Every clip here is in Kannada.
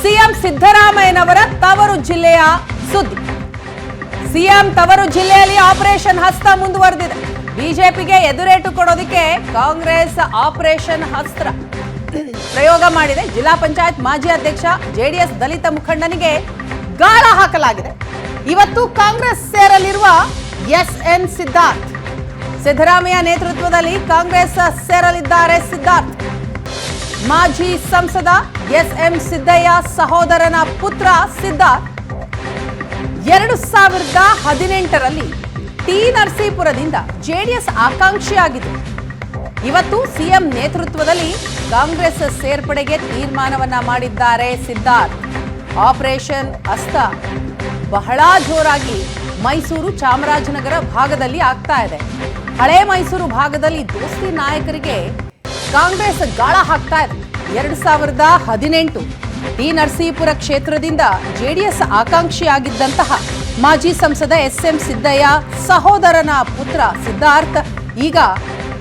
ಸಿಎಂ ಸಿದ್ದರಾಮಯ್ಯನವರ ತವರು ಜಿಲ್ಲೆಯ ಸುದ್ದಿ. ಸಿಎಂ ತವರು ಜಿಲ್ಲೆಯಲ್ಲಿ ಆಪರೇಷನ್ ಹಸ್ತ ಮುಂದುವರೆದಿದೆ. ಬಿಜೆಪಿಗೆ ಎದುರೇಟು ಕೊಡೋದಕ್ಕೆ ಕಾಂಗ್ರೆಸ್ ಆಪರೇಷನ್ ಹಸ್ತ್ರ ಪ್ರಯೋಗ ಮಾಡಿದೆ. ಜಿಲ್ಲಾ ಪಂಚಾಯತ್ ಮಾಜಿ ಅಧ್ಯಕ್ಷ ಜೆಡಿಎಸ್ ದಲಿತ ಮುಖಂಡನಿಗೆ ಗಾಳ ಹಾಕಲಾಗಿದೆ. ಇವತ್ತು ಕಾಂಗ್ರೆಸ್ ಸೇರಲಿರುವ ಎಸ್ಎನ್ ಸಿದ್ಧಾರ್ಥ್, ಸಿದ್ದರಾಮಯ್ಯ ನೇತೃತ್ವದಲ್ಲಿ ಕಾಂಗ್ರೆಸ್ ಸೇರಲಿದ್ದಾರೆ ಸಿದ್ಧಾರ್ಥ್. ಮಾಜಿ ಸಂಸದ ಎಸ್ಎಂ ಸಿದ್ದಯ್ಯ ಸಹೋದರನ ಪುತ್ರ ಸಿದ್ಧಾರ್ಥ್ 2018ರಲ್ಲಿ ಟಿ ನರಸೀಪುರದಿಂದ ಜೆಡಿಎಸ್ ಆಕಾಂಕ್ಷಿಯಾಗಿದ್ದರು. ಇವತ್ತು ಸಿಎಂ ನೇತೃತ್ವದಲ್ಲಿ ಕಾಂಗ್ರೆಸ್ ಸೇರ್ಪಡೆಗೆ ತೀರ್ಮಾನವನ್ನ ಮಾಡಿದ್ದಾರೆ ಸಿದ್ಧಾರ್ಥ್. ಆಪರೇಷನ್ ಹಸ್ತ ಬಹಳ ಜೋರಾಗಿ ಮೈಸೂರು ಚಾಮರಾಜನಗರ ಭಾಗದಲ್ಲಿ ಆಗ್ತಾ ಇದೆ. ಹಳೆ ಮೈಸೂರು ಭಾಗದಲ್ಲಿ ದೋಸ್ತಿ ನಾಯಕರಿಗೆ ಕಾಂಗ್ರೆಸ್ ಗಾಳ ಹಾಕ್ತಾ ಇದೆ. 2018 ಟಿ ನರಸೀಪುರ ಕ್ಷೇತ್ರದಿಂದ ಜೆಡಿಎಸ್ ಆಕಾಂಕ್ಷಿಯಾಗಿದ್ದಂತಹ ಮಾಜಿ ಸಂಸದ ಎಸ್ಎಂ ಸಿದ್ದಯ್ಯ ಸಹೋದರನ ಪುತ್ರ ಸಿದ್ಧಾರ್ಥ್ ಈಗ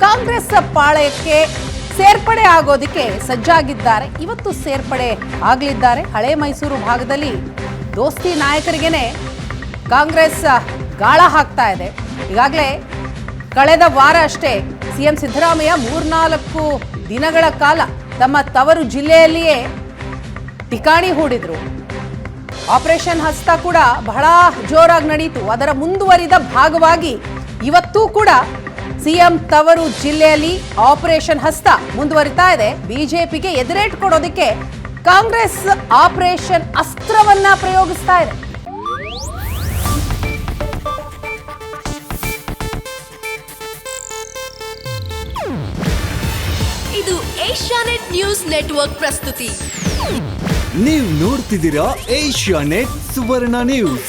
ಕಾಂಗ್ರೆಸ್ ಪಾಳಯಕ್ಕೆ ಸೇರ್ಪಡೆ ಆಗೋದಕ್ಕೆ ಸಜ್ಜಾಗಿದ್ದಾರೆ. ಇವತ್ತು ಸೇರ್ಪಡೆ ಆಗಲಿದ್ದಾರೆ. ಹಳೆ ಮೈಸೂರು ಭಾಗದಲ್ಲಿ ದೋಸ್ತಿ ನಾಯಕರಿಗೇನೆ ಕಾಂಗ್ರೆಸ್ ಗಾಳ ಹಾಕ್ತಾ ಇದೆ. ಈಗಾಗಲೇ ಕಳೆದ ವಾರ ಅಷ್ಟೇ ಸಿಎಂ ಸಿದ್ದರಾಮಯ್ಯ 3-4 ದಿನಗಳ ಕಾಲ ತಮ್ಮ ತವರು ಜಿಲ್ಲೆಯಲ್ಲಿಯೇ ಠಿಕಾಣಿ ಹೂಡಿದ್ರು. ಆಪರೇಷನ್ ಹಸ್ತ ಕೂಡ ಬಹಳ ಜೋರಾಗಿ ನಡೀತು. ಅದರ ಮುಂದುವರಿದ ಭಾಗವಾಗಿ ಇವತ್ತೂ ಕೂಡ ಸಿಎಂ ತವರು ಜಿಲ್ಲೆಯಲ್ಲಿ ಆಪರೇಷನ್ ಹಸ್ತ ಮುಂದುವರಿತಾ ಇದೆ. ಬಿಜೆಪಿಗೆ ಎದುರೇಟು ಕೊಡೋದಕ್ಕೆ ಕಾಂಗ್ರೆಸ್ ಆಪರೇಷನ್ ಅಸ್ತ್ರವನ್ನ ಪ್ರಯೋಗಿಸ್ತಾ ಇದೆ. ಇದು ಏಷ್ಯಾನೆಟ್ ನ್ಯೂಸ್ ನೆಟ್ವರ್ಕ್ ಪ್ರಸ್ತುತಿ. ನೀವು ನೋಡ್ತಿದ್ದೀರಾ ಏಷ್ಯಾನೆಟ್ ಸುವರ್ಣ ನ್ಯೂಸ್.